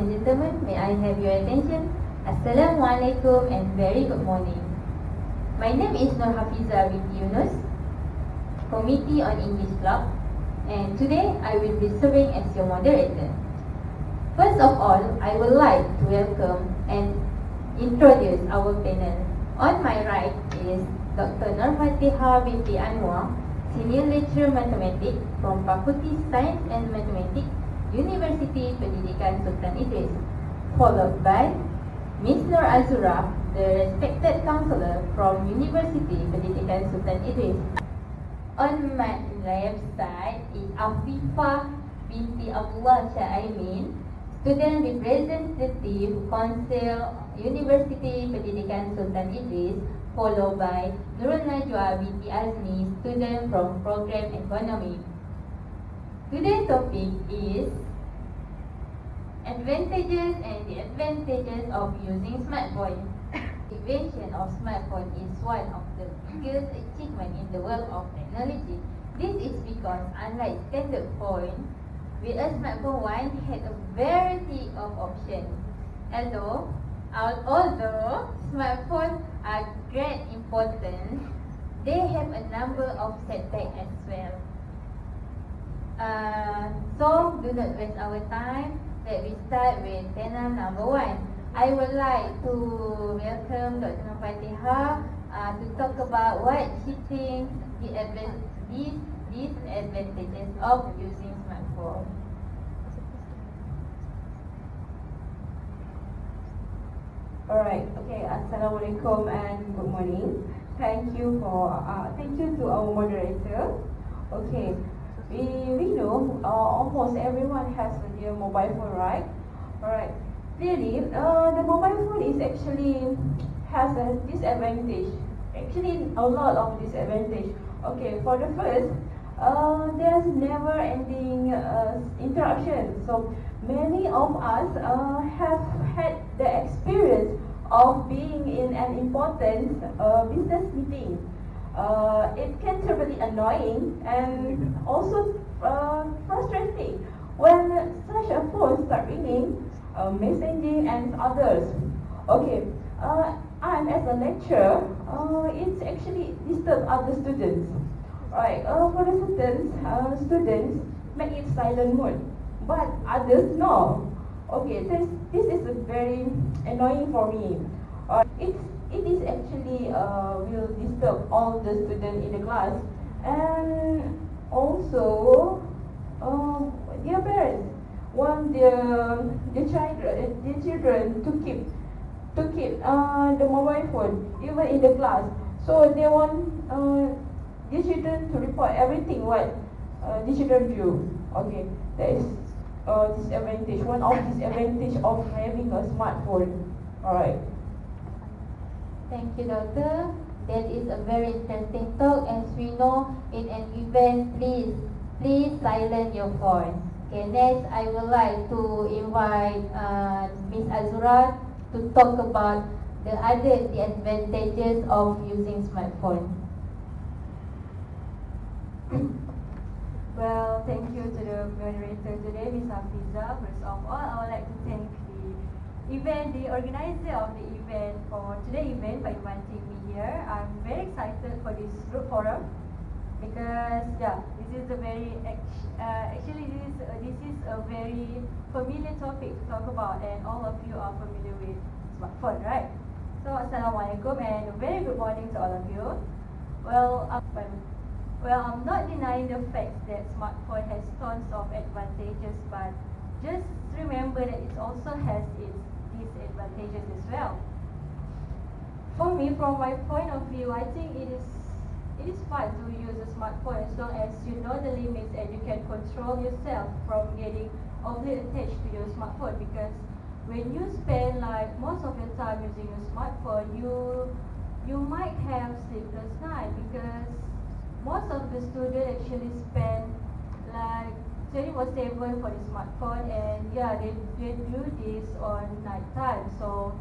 and gentlemen, may I have your attention? Assalamualaikum and very good morning. My name is Nur Hafiza binti Yunus, Committee on English Club, and today I will be serving as your moderator. First of all, I would like to welcome and introduce our panel. On my right is Dr. Nur Fatihah binti Anwar, Senior Lecturer Mathematics from Fakulti Sains and Mathematics, Universiti Pendidikan Sultan Idris, followed by Ms. Nur Azura, the respected counselor from Universiti Pendidikan Sultan Idris. On my left side is Afifah binti Abdullah Syaimin, Student Representative Council, Universiti Pendidikan Sultan Idris, followed by Nurul Najwa binti Azmi, student from Program Economy. Today's topic is advantages and disadvantages of using smartphone. The invention of smartphone is one of the biggest achievements in the world of technology. This is because unlike standard phone, with a smartphone one had a variety of options. Although smartphones are great importance, they have a number of setbacks as well. So do not waste our time. Let me start with panel number 1. I would like to welcome Dr. Nur Fatihah to talk about what she thinks the disadvantages of using smartphone. Alright, okay, Assalamualaikum and good morning. Thank you to our moderator. Okay, we know almost everyone has their mobile phone, right? Alright, clearly the mobile phone is actually has a disadvantage. Actually, a lot of disadvantage. Okay, for the first, there's never ending interruption. So many of us have had the experience of being in an important business meeting. It can be really annoying and also frustrating when such a phone start ringing, messaging and others. Okay, and as a lecturer, it's actually disturb other students. Right, for the certain students make it silent mode, but others no. Okay, this is very annoying for me. It is actually will disturb all the students in the class, and also their parents want their children to keep the mobile phone even in the class. So they want the children to report everything what the children do. Okay, that is disadvantage. One of disadvantage of having a smartphone. Alright. Thank you, Doctor. That is a very interesting talk. As we know, in an event, please silence your phone. Okay, next I would like to invite Ms. Azura to talk about the other disadvantages of using smartphone. Well, thank you to the moderator today, Ms. Hafiza. First of all, I would like to thank the organizer of the event for today's event by inviting me here. I'm very excited for this group forum because this is a very this is a very familiar topic to talk about, and all of you are familiar with smartphone, right? So, Assalamualaikum and a very good morning to all of you. Well, I'm not denying the fact that smartphone has tons of advantages, but just remember that it also has its disadvantages as well. For me, from my point of view, I think it is fun to use a smartphone as long as you know the limits and you can control yourself from getting overly attached to your smartphone, because when you spend like most of your time using your smartphone, you might have sleepless night, because most of the students actually spend like 24/7 for the smartphone, and they do this on night time. So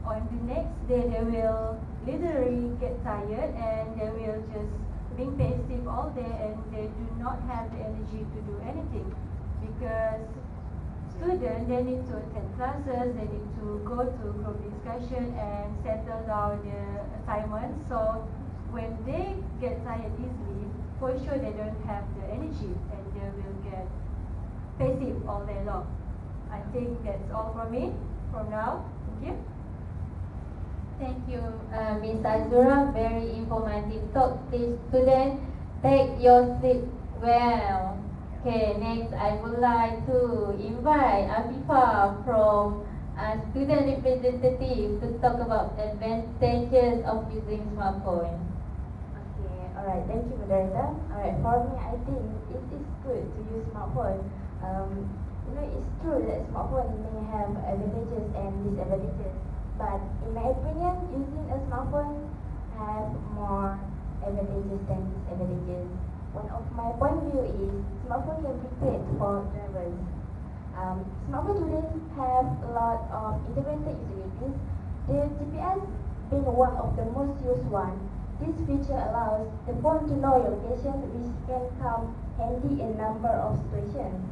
on the next day they will literally get tired and they will just being passive all day, and they do not have the energy to do anything, because students, they need to attend classes, they need to go to group discussion and settle down their assignments. So when they get tired easily, for sure they don't have the energy and they will get passive all day long. I think that's all from me from now. Thank you. Thank you, Ms. Azura. Very informative talk. Please, students, take your seat well. Okay, next I would like to invite Afifa from student representative to talk about advantages of using smartphone. Okay, alright, thank you, moderator. Alright, for me, I think it is good to use smartphone. It's true that smartphone may have advantages and disadvantages, but in my opinion, using a smartphone has more advantages than disadvantages. One of my point of view is smartphone can be great for drivers. Smartphone today have a lot of integrated utilities. The GPS being one of the most used one. This feature allows the phone to know your location, which can come handy in number of situations.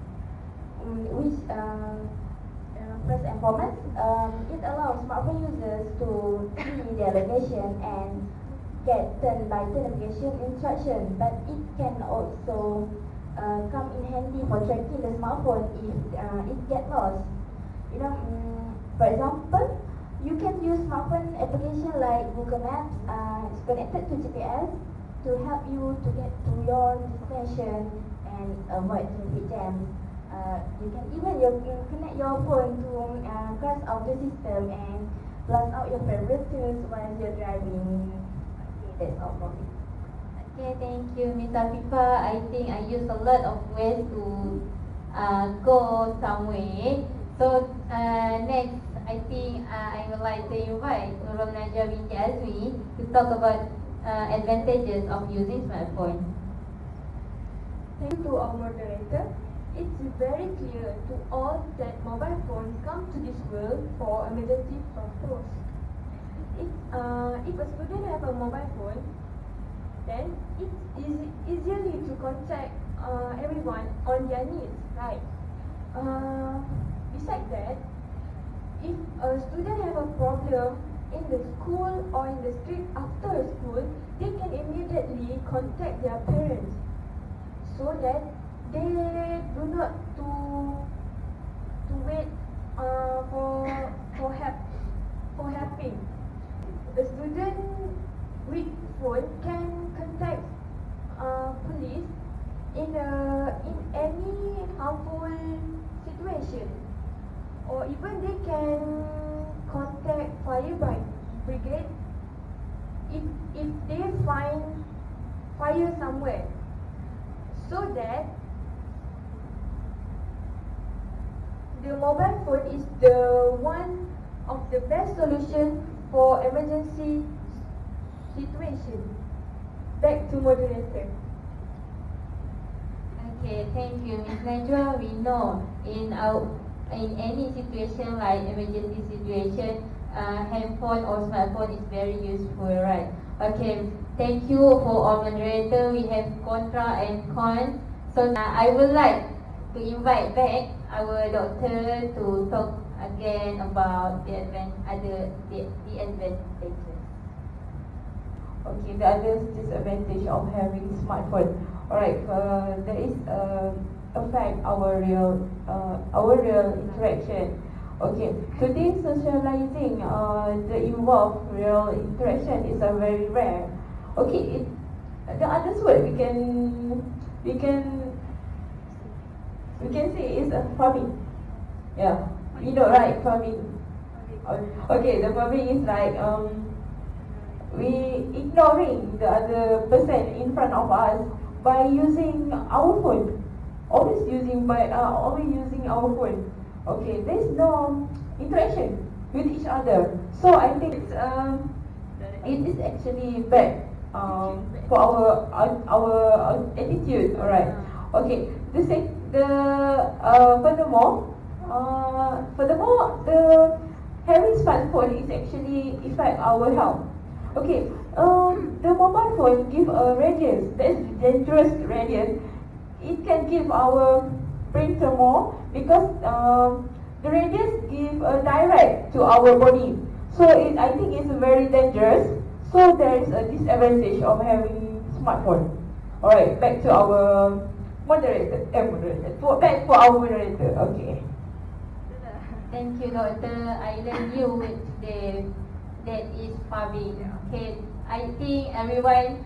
First and foremost, it allows smartphone users to see their location and get turn-by-turn navigation instruction, but it can also come in handy for tracking the smartphone if it gets lost. For example, you can use smartphone application like Google Maps it's connected to GPS to help you to get to your destination and avoid traffic jams. You can even connect your phone to cross out the system and blast out your favorite tunes while you're driving. Okay, that's all for me. Okay, thank you, Ms. Afifa. I think I use a lot of ways to go somewhere. So next, I think I would like to invite Nurul Najwa binti Azmi to talk about advantages of using smartphone. Thank you to our moderator. It's very clear to all that mobile phones come to this world for emergency purpose. If a student have a mobile phone, then it's easily to contact everyone on their needs, right? Besides that, if a student have a problem in the school or in the street after school, they can immediately contact their parents so that they do not to wait for helping. The student with phone can contact police in any harmful situation, or even they can contact fire brigade if they find fire somewhere, so that the mobile phone is the one of the best solution for emergency situation. Back to moderator. Okay, thank you, Ms. Najwa. We know in any situation like emergency situation, handphone or smartphone is very useful, right? Okay, thank you for all moderator. We have contra and con. So I would like to invite back our doctor to talk again about the advantages. Okay, the other disadvantage of having smartphone. Alright, there is affect our real interaction. Okay, today socializing the involved real interaction is very rare. Okay, the other word we can say is farming. Yeah, you know, right? Farming. Okay, the farming is like we ignoring the other person in front of us by using our phone. Always using our phone. Okay, there's no interaction with each other. So I think it is actually bad for our attitude. Alright. Okay. Furthermore, the having smartphone is actually affect our health. Okay, the mobile phone give a radius, that is dangerous radius. It can give our printer more because the radius give a direct to our body. So I think it's very dangerous. So there is a disadvantage of having smartphone. Alright, back to our moderator. Back to our moderator. Okay. Thank you, Doctor. I learned new word today. That is phubbing. Okay, I think everyone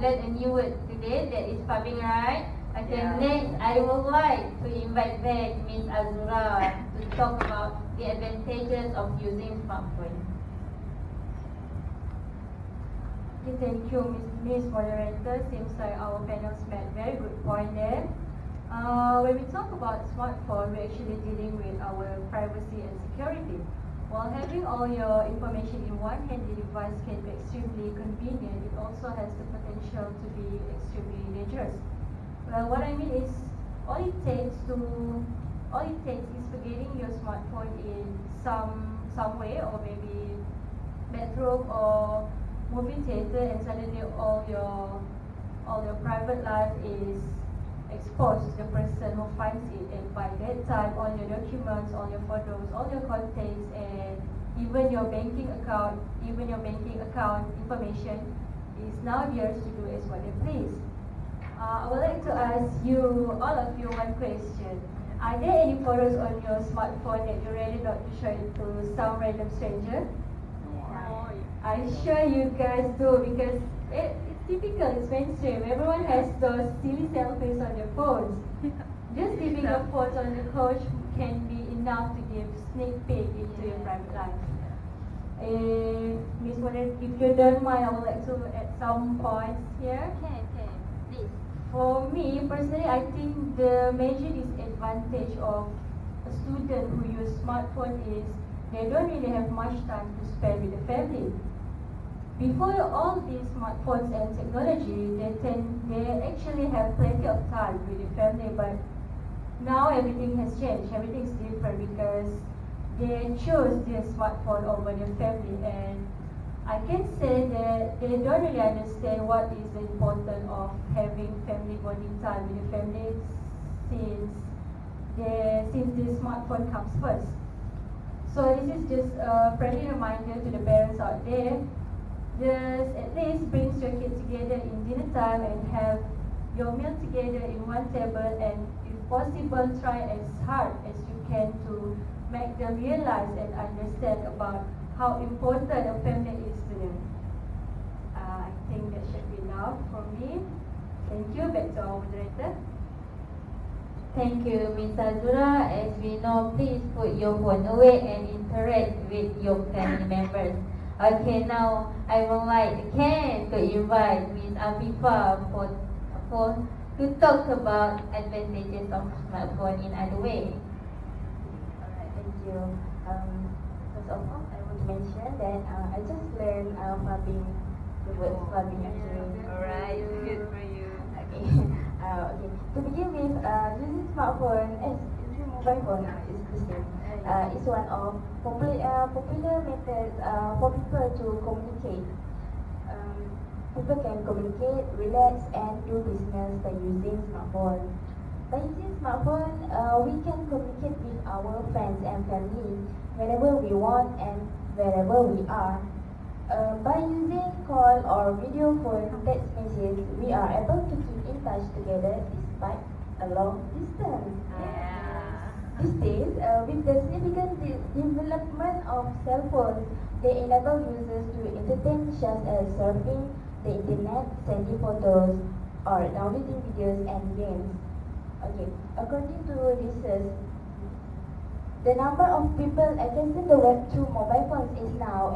learned a new word today. That is phubbing, right? Okay, next I would like to invite back Miss Azura to talk about the advantages of using smartphone. Okay, thank you, Miss Moderator. Seems like our panels made very good point there. When we talk about smartphone, we're actually dealing with our privacy and security. While having all your information in one handy device can be extremely convenient, it also has the potential to be extremely dangerous. Well, what I mean is, all it takes is forgetting your smartphone in some way, or maybe bedroom or movie theater, and suddenly all your private life is exposed to the person who finds it, and by that time all your documents, all your photos, all your contacts, and even your banking account information is now yours to do as what they please. I would like to ask you, all of you, one question. Are there any photos on your smartphone that you're ready not to show it to some random stranger? I'm sure you guys do, because it's typical, it's mainstream. Everyone has those silly selfies on their phones. Just leaving your phones on the couch can be enough to give sneak peek into your private life. Miss Monet, if you don't mind, I would like to add some points here. Okay, please. For me, personally, I think the major disadvantage of a student who use smartphone is they don't really have much time to spend with the family. Before all these smartphones and technology, they actually have plenty of time with the family, but now everything has changed. Everything's different because they chose their smartphone over their family, and I can say that they don't really understand what is the importance of having family bonding time with the family since the smartphone comes first. So this is just a friendly reminder to the parents out there. Just at least bring your kids together in dinner time and have your meal together in one table, and if possible, try as hard as you can to make them realize and understand about how important a family is to them. I think that should be enough from me. Thank you. Back to our moderator. Thank you, Miss Azura. As we know, please put your phone away and interact with your family members. Okay, now I would like again to invite Miss Afifa to talk about advantages of smartphone in other way. Alright, thank you. First of all, I want to mention that I just learned phubbing, the word phubbing actually. Alright, good for you. Okay. Okay. To begin with, using smartphone as using mobile phone is the same. It's one of popular methods for people to communicate. People can communicate, relax, and do business by using smartphone. By using smartphone, we can communicate with our friends and family whenever we want and wherever we are. By using call or video phone text message, we are able to keep in touch together despite a long distance. These days, with the significant development of cell phones, they enable users to entertain such as surfing the internet, sending photos, or downloading videos and games. Okay, according to research, the number of people accessing the web through mobile phones is now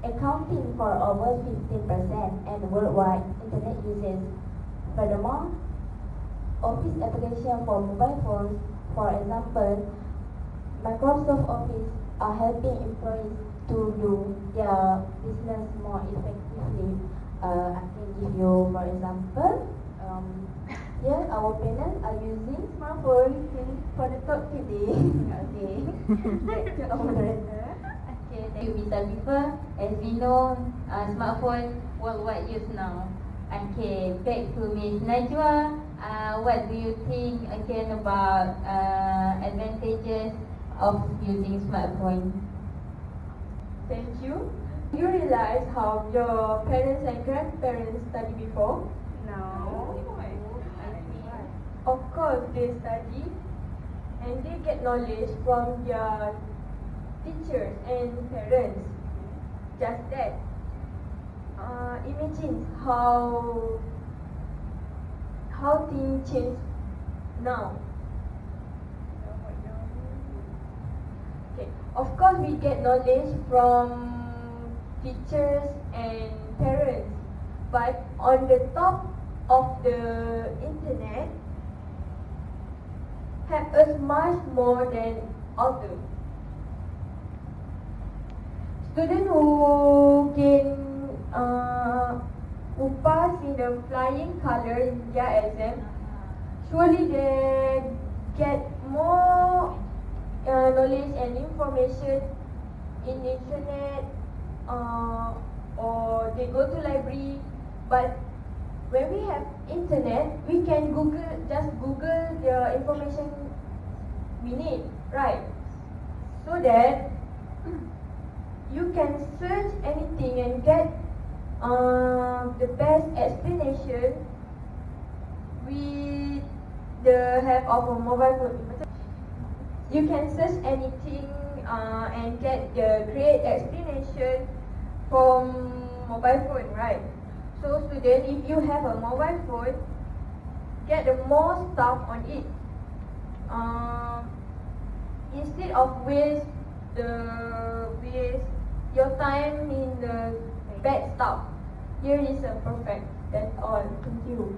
accounting for over 15% and worldwide internet usage. Furthermore, office application for mobile phones, for example, Microsoft Office, are helping employees to do their business more effectively. I can give you, for example, here our panel are using smartphone for the talk today. Okay, back to our moderator. Okay, thank you, Miss Afifa. As we know, smartphone worldwide use now. Okay, back to Miss Najwa. what do you think again about advantages of using smartphone? Thank you. You realize how your parents and grandparents study before? No. Of course, they study and they get knowledge from their teachers and parents. Just that. Imagine how things change now. Okay. Of course, we get knowledge from teachers and parents, but on the top of the internet have us much more than others. Students who pass in the flying color in their exam, surely they get more knowledge and information in internet, or they go to library. But when we have internet, we can Google the information we need, right? So that you can search anything and get the best explanation with the help of a mobile phone. You can search anything and get the great explanation from mobile phone, right? So student, if you have a mobile phone, get the more stuff on it. Instead of waste your time in the bad stuff. Here is a perfect. That's all. Thank you.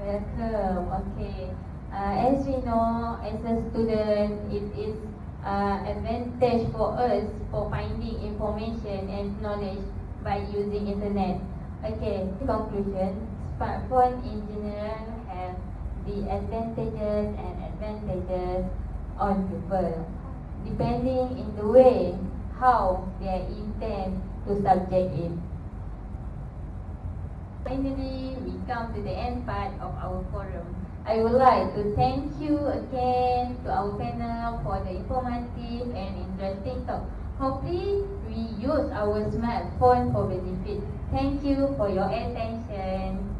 Welcome. Okay. As we know, as a student, it is advantage for us for finding information and knowledge by using internet. Okay. In conclusion, smartphone in general have the advantages and advantages on people, depending in the way how they intend to subject it. Finally, we come to the end part of our forum. I would like to thank you again to our panel for the informative and interesting talk. Hopefully, we use our smartphone for benefit. Thank you for your attention.